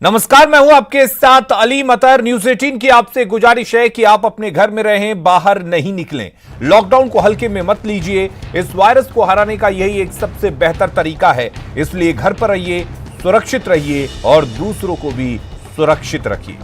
नमस्कार, मैं हूं आपके साथ अली मतर। न्यूज 18 की आपसे गुजारिश है कि आप अपने घर में रहें, बाहर नहीं निकलें। लॉकडाउन को हल्के में मत लीजिए। इस वायरस को हराने का यही एक सबसे बेहतर तरीका है। इसलिए घर पर रहिए, सुरक्षित रहिए और दूसरों को भी सुरक्षित रखिए।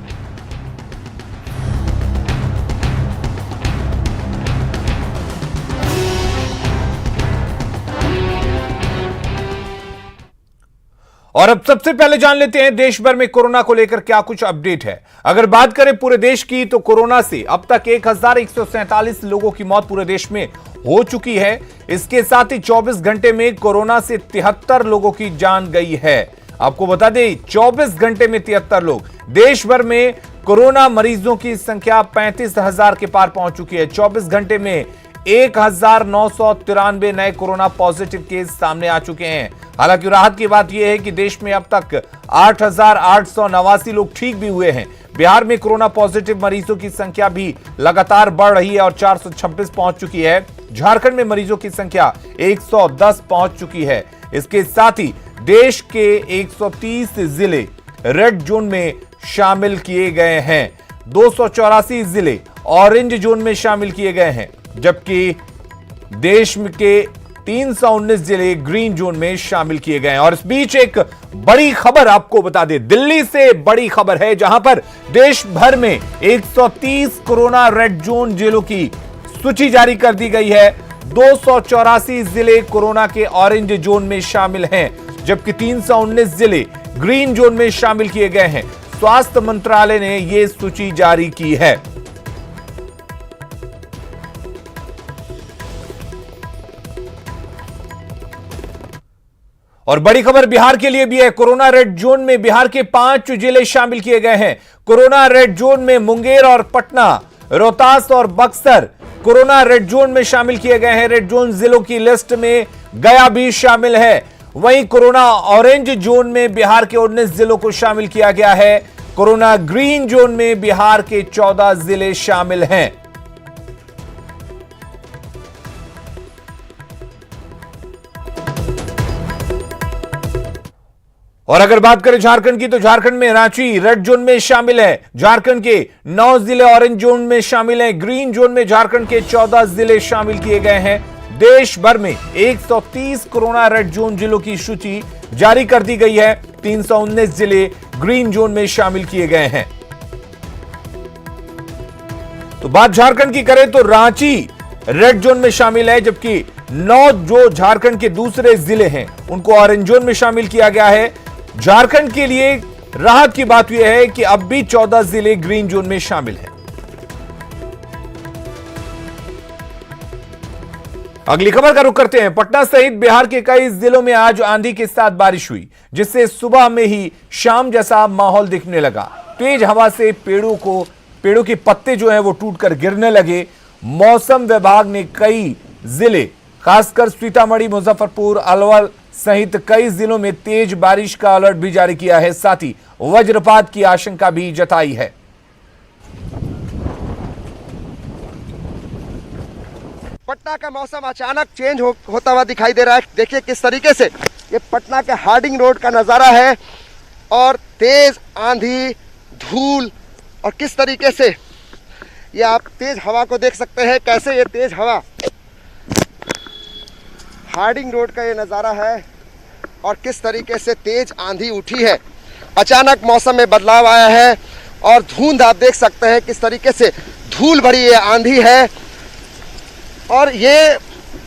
और अब सबसे पहले जान लेते हैं देश भर में कोरोना को लेकर क्या कुछ अपडेट है। अगर बात करें पूरे देश की तो कोरोना से अब तक 1147 लोगों की मौत पूरे देश में हो चुकी है। इसके साथ ही 24 घंटे में कोरोना से 73 लोगों की जान गई है। आपको बता दें 24 घंटे में 73 लोग। देश भर में कोरोना मरीजों की संख्या 35,000 के पार पहुंच चुकी है। 24 घंटे में 1993 नए कोरोना पॉजिटिव केस सामने आ चुके हैं। हालांकि राहत की बात यह है कि देश में अब तक 8,889 लोग ठीक भी हुए हैं। बिहार में कोरोना पॉजिटिव मरीजों की संख्या भी लगातार बढ़ रही है और 426 पहुंच चुकी है। झारखंड में मरीजों की संख्या 110 पहुंच चुकी है। इसके साथ ही देश के 130 जिले रेड जोन में शामिल किए गए हैं। 284 जिले ऑरेंज जोन में शामिल किए गए हैं, जबकि देश के 319 जिले ग्रीन जोन में शामिल किए गए हैं। और इस बीच एक बड़ी खबर आपको बता दें, दिल्ली से बड़ी खबर है, जहां पर देश भर में 130 कोरोना रेड जोन जिलों की सूची जारी कर दी गई है। 284 जिले कोरोना के ऑरेंज जोन में शामिल हैं, जबकि 319 जिले ग्रीन जोन में शामिल किए गए हैं। स्वास्थ्य मंत्रालय ने यह सूची जारी की है। और बड़ी खबर बिहार के लिए भी है। कोरोना रेड जोन में बिहार के 5 जिले शामिल किए गए हैं। कोरोना रेड जोन में मुंगेर और पटना, रोहतास और बक्सर कोरोना रेड जोन में शामिल किए गए हैं। रेड जोन जिलों की लिस्ट में गया भी शामिल है। वहीं कोरोना ऑरेंज जोन में बिहार के 19 जिलों को शामिल किया गया है। कोरोना ग्रीन जोन में बिहार के 14 जिले शामिल हैं। और अगर बात करें झारखंड की तो झारखंड में रांची रेड जोन में शामिल है। झारखंड के 9 जिले ऑरेंज जोन में शामिल हैं। ग्रीन जोन में झारखंड के 14 जिले शामिल किए गए हैं। देश भर में 130 कोरोना रेड जोन जिलों की सूची जारी कर दी गई है। 319 जिले ग्रीन जोन में शामिल किए गए हैं। तो बात झारखंड की करें तो रांची रेड जोन में शामिल है, जबकि 9 जो झारखंड के दूसरे जिले हैं उनको ऑरेंज जोन में शामिल किया गया है। झारखंड के लिए राहत की बात यह है कि अब भी 14 जिले ग्रीन जोन में शामिल हैं। अगली खबर का रुख करते हैं। पटना सहित बिहार के कई जिलों में आज आंधी के साथ बारिश हुई, जिससे सुबह में ही शाम जैसा माहौल दिखने लगा। तेज हवा से पेड़ों के पत्ते जो हैं वो टूटकर गिरने लगे। मौसम विभाग ने कई जिले खासकर सीतामढ़ी, मुजफ्फरपुर, अलवर सहित कई जिलों में तेज बारिश का अलर्ट भी जारी किया है। साथ ही वज्रपात की आशंका भी जताई है। पटना का मौसम अचानक चेंज होता हुआ दिखाई दे रहा है। देखिए किस तरीके से ये पटना के हार्डिंग रोड का नज़ारा है और तेज आंधी, धूल और किस तरीके से ये आप तेज हवा को देख सकते हैं। कैसे ये तेज हवा हार्डिंग रोड का ये नज़ारा है और किस तरीके से तेज आंधी उठी है। अचानक मौसम में बदलाव आया है और धुंध आप देख सकते हैं किस तरीके से धूल भरी ये आंधी है। और ये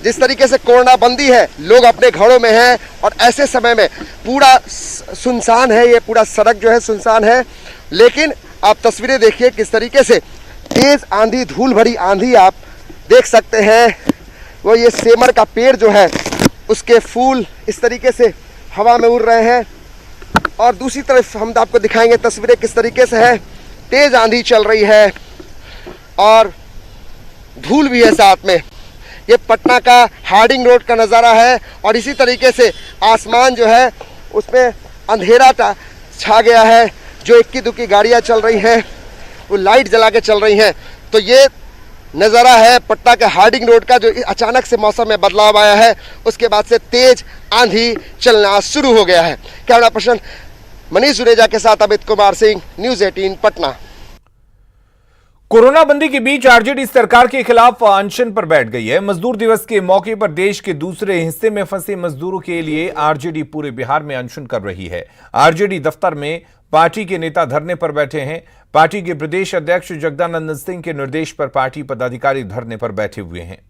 जिस तरीके से कोरोना बंदी है, लोग अपने घरों में हैं और ऐसे समय में पूरा सुनसान है, ये पूरा सड़क जो है सुनसान है। लेकिन आप तस्वीरें देखिए किस तरीके से तेज आंधी, धूल भरी आंधी आप देख सकते हैं। वो ये सेमर का पेड़ जो है उसके फूल इस तरीके से हवा में उड़ रहे हैं। और दूसरी तरफ हम आपको दिखाएंगे तस्वीरें किस तरीके से है। तेज आंधी चल रही है और धूल भी है साथ में। ये पटना का हार्डिंग रोड का नज़ारा है और इसी तरीके से आसमान जो है उसमें अंधेरा छा गया है। जो इक्की दुक्की गाड़ियाँ चल रही हैं वो लाइट जला के चल रही हैं। तो ये नज़ारा है पटना के हार्डिंग रोड का, जो अचानक से मौसम में बदलाव आया है, उसके बाद से तेज आंधी चलना शुरू हो गया है। कैमरा पर्सन मनीष जुनेजा के साथ अमित कुमार सिंह, न्यूज़ 18 पटना। कोरोना बंदी के बीच आरजेडी सरकार के खिलाफ अनशन पर बैठ गई है। मजदूर दिवस के मौके पर देश के दूसरे हिस्से में फंसे मजदूरों के लिए आरजेडी पूरे बिहार में अनशन कर रही है। आरजेडी दफ्तर में पार्टी के नेता धरने पर बैठे हैं। पार्टी के प्रदेश अध्यक्ष जगदानंद सिंह के निर्देश पर पार्टी पदाधिकारी धरने पर बैठे हुए हैं।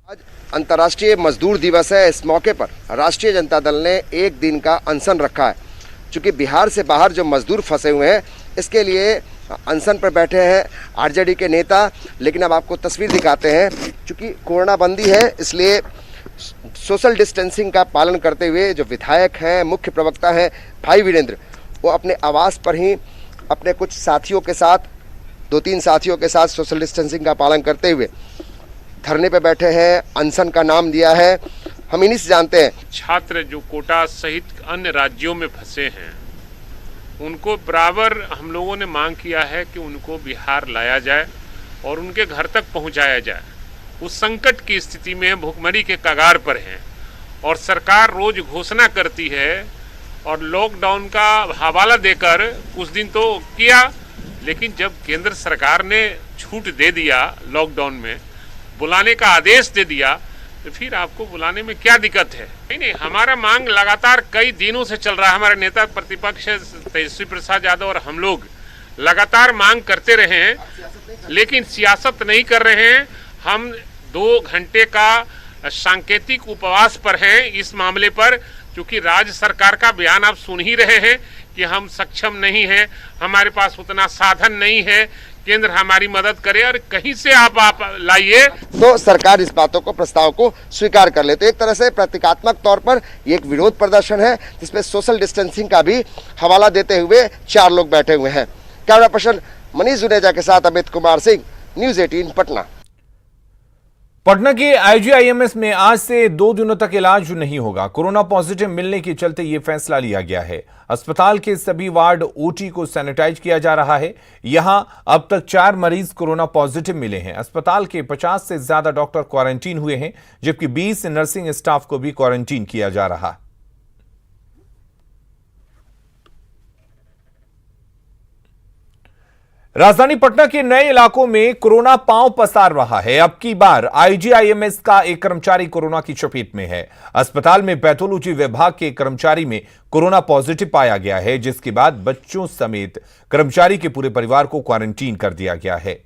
आज अंतर्राष्ट्रीय मजदूर दिवस है। इस मौके पर राष्ट्रीय जनता दल ने एक दिन का अनशन रखा है। चूंकि बिहार से बाहर जो मजदूर फंसे हुए हैं, इसके लिए अनशन पर बैठे हैं आरजेडी के नेता। लेकिन अब आपको तस्वीर दिखाते हैं। चूंकि कोरोना बंदी है, इसलिए सोशल डिस्टेंसिंग का पालन करते हुए जो विधायक हैं, मुख्य प्रवक्ता हैं भाई वीरेंद्र, वो अपने आवास पर ही अपने कुछ साथियों के साथ, 2-3 साथियों के साथ सोशल डिस्टेंसिंग का पालन करते हुए धरने पे बैठे हैं। अनशन का नाम दिया है, हम इन्हीं से जानते हैं। छात्र जो कोटा सहित अन्य राज्यों में फंसे हैं, उनको बराबर हम लोगों ने मांग किया है कि उनको बिहार लाया जाए और उनके घर तक पहुंचाया जाए। उस संकट की स्थिति में भुखमरी के कगार पर हैं और सरकार रोज घोषणा करती है और लॉकडाउन का हवाला देकर कुछ दिन तो किया, लेकिन जब केंद्र सरकार ने छूट दे दिया, लॉकडाउन में बुलाने का आदेश दे दिया, तो फिर आपको बुलाने में क्या दिक्कत है? नहीं, हमारा मांग लगातार कई दिनों से चल रहा है। हमारे नेता प्रतिपक्ष तेजस्वी प्रसाद यादव और हम लोग लगातार मांग करते रहे हैं, लेकिन सियासत नहीं कर रहे हैं। हम 2 घंटे का सांकेतिक उपवास पर हैं इस मामले पर, क्योंकि राज्य सरकार का बयान आप सुन ही रहे हैं कि हम सक्षम नहीं हैं, हमारे पास उतना साधन नहीं है, केंद्र हमारी मदद करे और कहीं से आप लाइए। तो सरकार इस बातों को, प्रस्ताव को स्वीकार कर ले। तो एक तरह से प्रतीकात्मक तौर पर ये एक विरोध प्रदर्शन है, जिसमें सोशल डिस्टेंसिंग का भी हवाला देते हुए 4 लोग बैठे हुए हैं। कैमरा पर्सन मनीष जुनेजा के साथ अमित कुमार सिंह, न्यूज़ 18 पटना। पटना के आईजीआईएमएस में आज से 2 दिनों तक इलाज नहीं होगा। कोरोना पॉजिटिव मिलने के चलते यह फैसला लिया गया है। अस्पताल के सभी वार्ड ओटी को सैनिटाइज किया जा रहा है। यहां अब तक 4 मरीज कोरोना पॉजिटिव मिले हैं। अस्पताल के 50 से ज्यादा डॉक्टर क्वारंटीन हुए हैं, जबकि 20 नर्सिंग स्टाफ को भी क्वारंटीन किया जा रहा है। राजधानी पटना के नए इलाकों में कोरोना पांव पसार रहा है। अब की बार आईजीआईएमएस का एक कर्मचारी कोरोना की चपेट में है। अस्पताल में पैथोलॉजी विभाग के कर्मचारी में कोरोना पॉजिटिव पाया गया है, जिसके बाद बच्चों समेत कर्मचारी के पूरे परिवार को क्वारंटीन कर दिया गया है।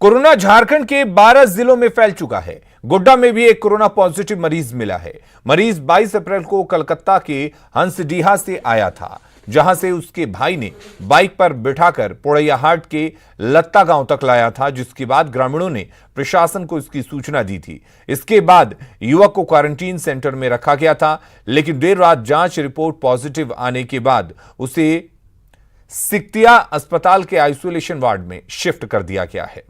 कोरोना झारखंड के 12 जिलों में फैल चुका है। गोड्डा में भी एक कोरोना पॉजिटिव मरीज मिला है। मरीज 22 अप्रैल को कलकत्ता के हंसडीहा से आया था, जहां से उसके भाई ने बाइक पर बिठाकर पोड़ैयाहाट के लत्ता गांव तक लाया था, जिसके बाद ग्रामीणों ने प्रशासन को इसकी सूचना दी थी। इसके बाद युवक को क्वारंटीन सेंटर में रखा गया था, लेकिन देर रात जांच रिपोर्ट पॉजिटिव आने के बाद उसे सिकतिया अस्पताल के आइसोलेशन वार्ड में शिफ्ट कर दिया गया है।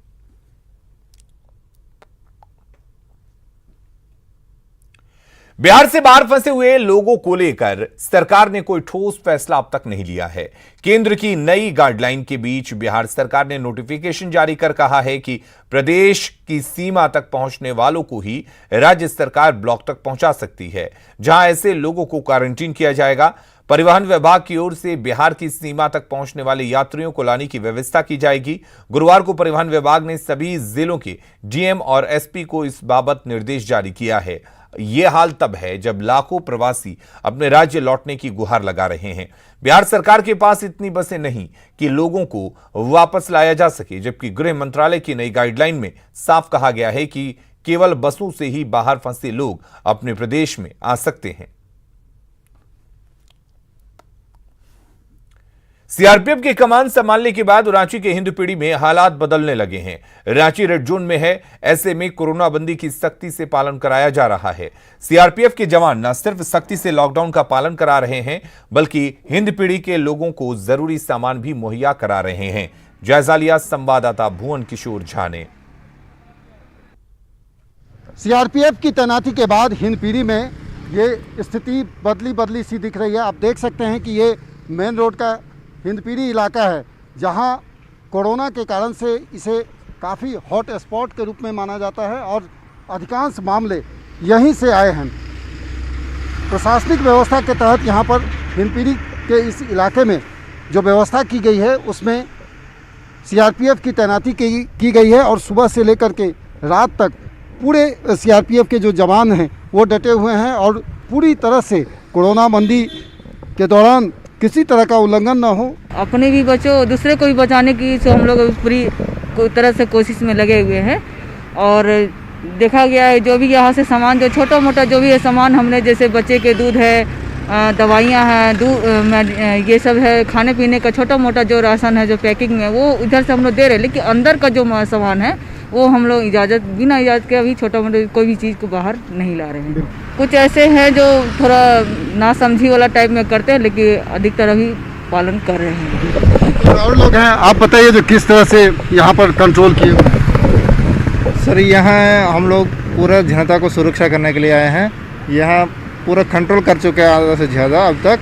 बिहार से बाहर फंसे हुए लोगों को लेकर सरकार ने कोई ठोस फैसला अब तक नहीं लिया है। केंद्र की नई गाइडलाइन के बीच बिहार सरकार ने नोटिफिकेशन जारी कर कहा है कि प्रदेश की सीमा तक पहुंचने वालों को ही राज्य सरकार ब्लॉक तक पहुंचा सकती है, जहां ऐसे लोगों को क्वारंटीन किया जाएगा। परिवहन विभाग की ओर से बिहार की सीमा तक पहुंचने वाले यात्रियों को लाने की व्यवस्था की जाएगी। गुरुवार को परिवहन विभाग ने सभी जिलों के डीएम और एसपी को इस बाबत निर्देश जारी किया है। यह हाल तब है जब लाखों प्रवासी अपने राज्य लौटने की गुहार लगा रहे हैं। बिहार सरकार के पास इतनी बसें नहीं कि लोगों को वापस लाया जा सके, जबकि गृह मंत्रालय की नई गाइडलाइन में साफ कहा गया है कि केवल बसों से ही बाहर फंसे लोग अपने प्रदेश में आ सकते हैं। सीआरपीएफ की कमान संभालने के बाद रांची के हिंदपीढ़ी में हालात बदलने लगे हैं। रांची रेड जोन में है, ऐसे में कोरोना बंदी की सख्ती से पालन कराया जा रहा है। सीआरपीएफ के जवान न सिर्फ सख्ती से लॉकडाउन का पालन करा रहे हैं, बल्कि हिंदपीढ़ी के लोगों को जरूरी सामान भी मुहैया करा रहे हैं। जायजा लिया संवाददाता भुवन किशोर झा ने। सीआरपीएफ की तैनाती के बाद हिंदपीढ़ी में ये स्थिति बदली सी दिख रही है। आप देख सकते हैं कि ये मेन रोड का हिंदपीढ़ी इलाका है, जहां कोरोना के कारण से इसे काफ़ी हॉट स्पॉट के रूप में माना जाता है और अधिकांश मामले यहीं से आए हैं। प्रशासनिक व्यवस्था के तहत यहाँ पर हिंदपीढ़ी के इस इलाके में जो व्यवस्था की गई है उसमें सीआरपीएफ की तैनाती की गई है और सुबह से लेकर के रात तक पूरे सीआरपीएफ के जो जवान हैं वो डटे हुए हैं और पूरी तरह से कोरोना बंदी के दौरान किसी तरह का उल्लंघन ना हो। अपने भी बचो, दूसरे को भी बचाने की तो हम लोग पूरी तरह से कोशिश में लगे हुए हैं। और देखा गया है जो भी यहाँ से सामान जो छोटा मोटा जो भी है सामान हमने, जैसे बच्चे के दूध है, दवाइयाँ हैं, ये सब है, खाने पीने का छोटा मोटा जो राशन है जो पैकिंग में, वो इधर से हम लोग दे रहे हैं। लेकिन अंदर का जो सामान है वो हम लोग बिना इजाज़त के अभी छोटा मोटा कोई भी चीज़ को बाहर नहीं ला रहे हैं। कुछ ऐसे हैं जो थोड़ा नासमझी वाला टाइप में करते हैं, लेकिन अधिकतर अभी पालन कर रहे हैं। और लोग हैं, आप बताइए जो किस तरह से यहाँ पर कंट्रोल किए। सर यहाँ हम लोग पूरा जनता को सुरक्षा करने के लिए आए हैं। यहाँ पूरा कंट्रोल कर चुके हैं आधा से ज़्यादा अब तक।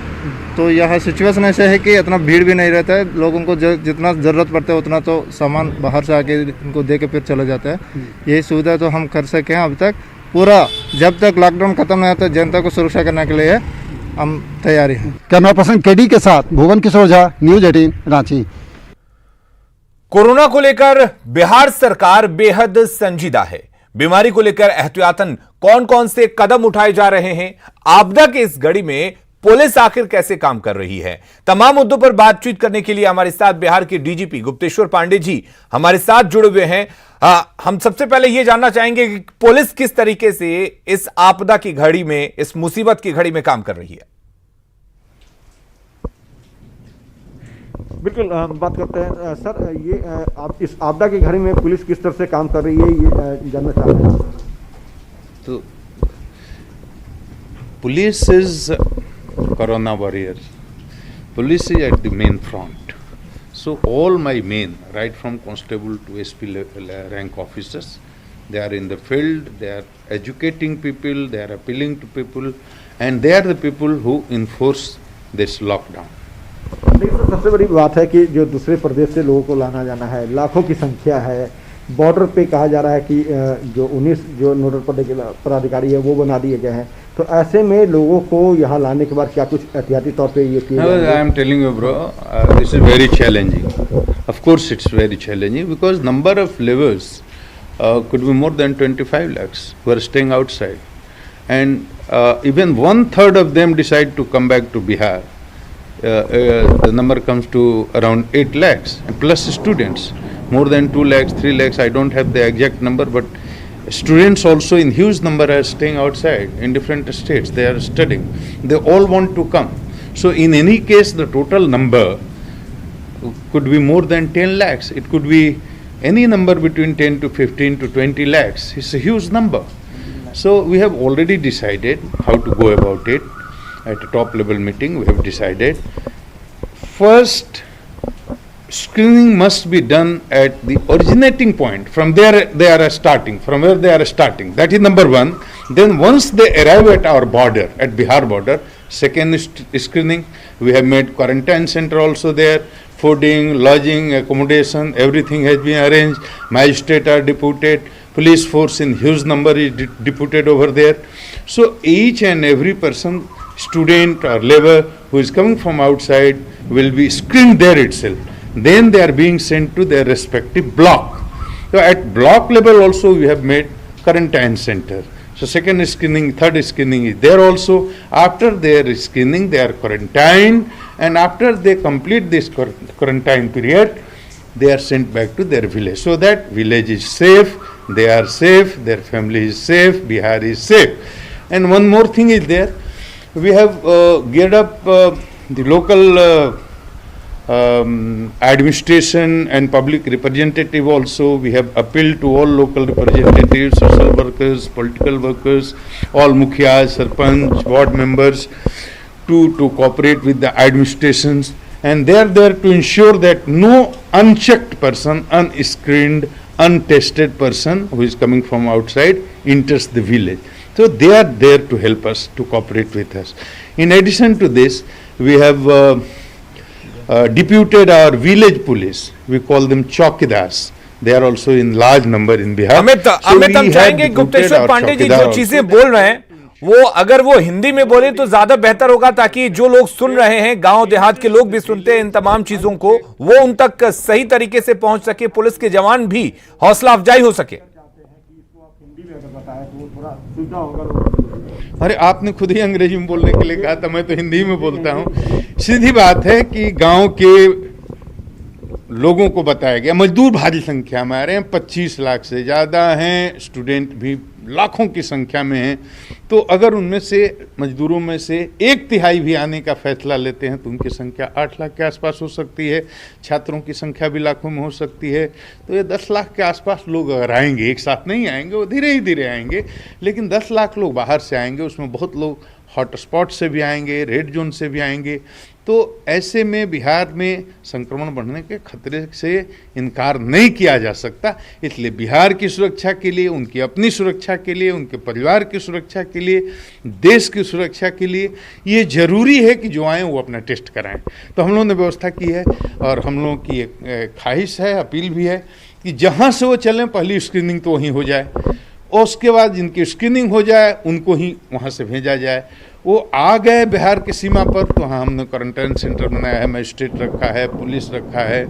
तो यहाँ सिचुएशन ऐसे है कि इतना भीड़ भी नहीं रहता है, लोगों को जितना ज़रूरत पड़ता है उतना तो सामान बाहर से आके इनको दे के फिर चला जाता है। यही सुविधा तो हम कर सके हैं अब तक। पूरा जब तक लॉकडाउन खत्म नहीं होता जनता को सुरक्षा करने के लिए हम तैयारी हैं। कैमरा पर्सन केडी के साथ भुवन किशोर झा, न्यूज़ 18 रांची। कोरोना को लेकर बिहार सरकार बेहद संजीदा है। बीमारी को लेकर एहतियातन कौन कौन से कदम उठाए जा रहे हैं, आपदा के इस घड़ी में पुलिस आखिर कैसे काम कर रही है, तमाम मुद्दों पर बातचीत करने के लिए हमारे साथ बिहार के डीजीपी गुप्तेश्वर पांडे जी हमारे साथ जुड़े हुए हैं। हम सबसे पहले यह जानना चाहेंगे कि पुलिस किस तरीके से इस आपदा की घड़ी में, इस मुसीबत की घड़ी में काम कर रही है। बिल्कुल हम बात करते हैं सर, ये आप इस आपदा की घड़ी में पुलिस किस तरह से काम कर रही है ये जानना चाह रहे हैं। तो police is corona warriors. Police is at the main front. So all my men, right from constable to SP level rank officers, they are in the field, they are educating people, they are appealing to people, and they are the people who enforce this lockdown. लेकिन सबसे बड़ी बात है कि जो दूसरे प्रदेश से लोगों को लाना जाना है, लाखों की संख्या है। बॉर्डर पे कहा जा रहा है कि जो 19 जो नोडल पदाधिकारी है वो बना दिए गए हैं। तो ऐसे में लोगों को यहाँ लाने के बाद क्या कुछ एहतियाती तौर पे ये किया? I am telling you, bro, this is very challenging. Of course, it's very challenging because number of laborers could be more than 25 lakhs who are staying outside, and even 1/3 of them decide to come back to Bihar. The number comes to around 8 lakhs, and plus students, more than 2 lakhs, 3 lakhs. I don't have the exact number, but students also in huge number are staying outside in different states. They are studying. They all want to come. So in any case, the total number could be more than 10 lakhs. It could be any number between 10 to 15 to 20 lakhs. It's a huge number. So we have already decided how to go about it. At a top level meeting, we have decided. First, screening must be done at the originating point. From there they are starting, from where they are starting. That is number one. Then once they arrive at our border, at Bihar border, second screening, we have made quarantine center also there. Fooding, lodging, accommodation, everything has been arranged. Magistrates are deputed. Police force in huge number is deputed over there. So each and every person, student or labor who is coming from outside will be screened there itself. Then they are being sent to their respective block. So at block level also we have made quarantine center. So second screening, third screening is there also. After their screening they are quarantined, and after they complete this quarantine period, they are sent back to their village. So that village is safe, they are safe, their family is safe, Bihar is safe. And one more thing is there, we have geared up the local administration and public representative also. We have appealed to all local representatives, social workers, political workers, all mukhias, sarpanch, ward members to cooperate with the administrations, and they are there to ensure that no unchecked person, unscreened, untested person who is coming from outside enters the village. So they are there to help us, to cooperate with us. In addition to this, we have deputed or village police, we call them chowkidars. They are also in large number in Bihar. Amit हम चाहेंगे गुप्तेश्वर पांडे जी जो चीजें बोल रहे हैं वो अगर वो हिंदी में बोले तो ज्यादा बेहतर होगा, ताकि जो लोग सुन रहे हैं, गांव देहात के लोग भी सुनते हैं इन तमाम चीजों को, वो उन तक सही तरीके से पहुंच सके, पुलिस के जवान भी हौसला अफजाई हो सके। अरे आपने खुद ही अंग्रेजी में बोलने के लिए कहा था, मैं तो हिंदी में बोलता हूँ। सीधी बात है कि गांव के लोगों को बताया गया, मजदूर भारी संख्या में आ रहे हैं, 25 लाख से ज़्यादा हैं, स्टूडेंट भी लाखों की संख्या में हैं। तो अगर उनमें से मजदूरों में से 1/3 भी आने का फैसला लेते हैं तो उनकी संख्या 8 लाख के आसपास हो सकती है, छात्रों की संख्या भी लाखों में हो सकती है। तो ये 10 लाख के आसपास लोग अगर आएंगे, एक साथ नहीं आएंगे, वो धीरे ही धीरे आएंगे, लेकिन 10 लाख लोग बाहर से आएंगे, उसमें बहुत लोग हॉटस्पॉट से भी आएंगे, रेड जोन से भी आएंगे। तो ऐसे में बिहार में संक्रमण बढ़ने के खतरे से इनकार नहीं किया जा सकता। इसलिए बिहार की सुरक्षा के लिए, उनकी अपनी सुरक्षा के लिए, उनके परिवार की सुरक्षा के लिए, देश की सुरक्षा के लिए ये जरूरी है कि जो आएँ वो अपना टेस्ट कराएं। तो हम लोगों ने व्यवस्था की है और हम लोगों की एक ख्वाहिश है, अपील भी है कि जहाँ से वो चलें पहली स्क्रीनिंग तो वहीं हो जाए, और उसके बाद जिनकी स्क्रीनिंग हो जाए उनको ही वहाँ से भेजा जाए। वो आ गए बिहार की सीमा पर तो हाँ हमने क्वारंटाइन सेंटर बनाया है, मजिस्ट्रेट रखा है, पुलिस रखा है,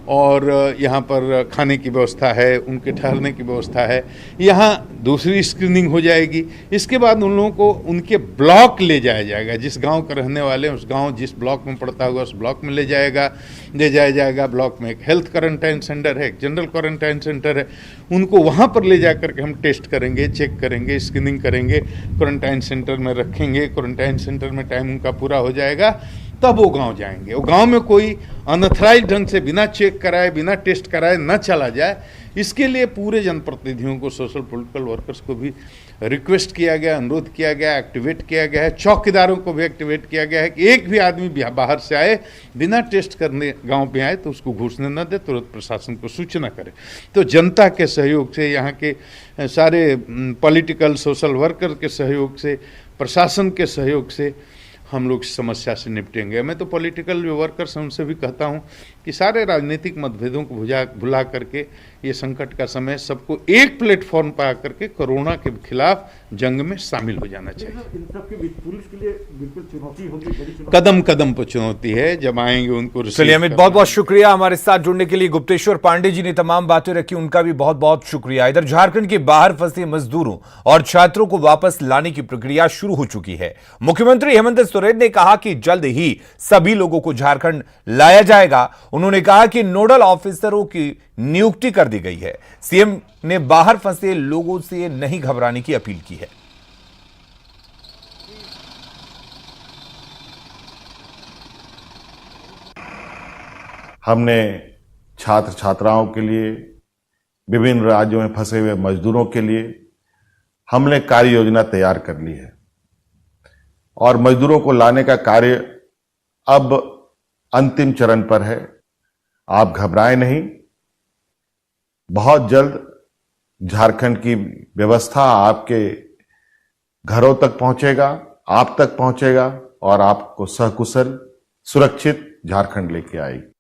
और यहाँ पर खाने की व्यवस्था है, उनके ठहरने की व्यवस्था है। यहाँ दूसरी स्क्रीनिंग हो जाएगी। इसके बाद उन लोगों को उनके ब्लॉक ले जाया जाएगा, जिस गांव के रहने वाले हैं उस गांव जिस ब्लॉक में पड़ता होगा उस ब्लॉक में ले जाया जाएगा। ब्लॉक में एक हेल्थ क्वारंटाइन सेंटर है, एक जनरल क्वारंटाइन सेंटर है, उनको वहाँ पर ले जा करके हम टेस्ट करेंगे, चेक करेंगे, स्क्रीनिंग करेंगे, क्वारंटाइन सेंटर में रखेंगे। क्वारंटाइन सेंटर में टाइम उनका पूरा हो जाएगा तब वो गांव जाएंगे। वो गांव में कोई अनऑथराइज्ड ढंग से बिना चेक कराए, बिना टेस्ट कराए न चला जाए, इसके लिए पूरे जनप्रतिनिधियों को, सोशल पॉलिटिकल वर्कर्स को भी रिक्वेस्ट किया गया, अनुरोध किया गया, एक्टिवेट किया गया है। चौकीदारों को भी एक्टिवेट किया गया है कि एक भी आदमी बाहर से आए, बिना टेस्ट करने गांव पे आए तो उसको घुसने न दे, तुरंत प्रशासन को सूचना करे। तो जनता के सहयोग से, यहाँ के सारे पॉलिटिकल सोशल वर्कर के सहयोग से, प्रशासन के सहयोग से हम लोग इस समस्या से निपटेंगे। मैं तो पॉलिटिकल जो वर्कर्स हैं उनसे भी कहता हूं कि सारे राजनीतिक मतभेदों को भुला करके ये संकट का समय सबको एक प्लेटफॉर्म पर आकर के कोरोना के खिलाफ जंग में शामिल हो जाना चाहिए। इन सब के बीच पुलिस के लिए बिल्कुल चुनौती होगी, बड़ी चुनौती। कदम कदम पर चुनौती है, जब आएंगे उनको। चलिए अमित, बहुत बहुत शुक्रिया हमारे साथ जुड़ने के लिए। गुप्तेश्वर पांडे जी ने तमाम बातें रखी, उनका भी बहुत बहुत शुक्रिया। इधर झारखंड के बाहर फंसे मजदूरों और छात्रों को वापस लाने की प्रक्रिया शुरू हो चुकी है। मुख्यमंत्री हेमंत सोरेन ने कहा कि जल्द ही सभी लोगों को झारखंड लाया जाएगा। उन्होंने कहा कि नोडल ऑफिसरों की नियुक्ति कर दी गई है। सीएम ने बाहर फंसे लोगों से नहीं घबराने की अपील की है। हमने छात्र छात्राओं के लिए, विभिन्न राज्यों में फंसे हुए मजदूरों के लिए हमने कार्य योजना तैयार कर ली है और मजदूरों को लाने का कार्य अब अंतिम चरण पर है। आप घबराएं नहीं, बहुत जल्द झारखंड की व्यवस्था आपके घरों तक पहुंचेगा, आप तक पहुंचेगा और आपको सकुशल सुरक्षित झारखंड लेके आएगी।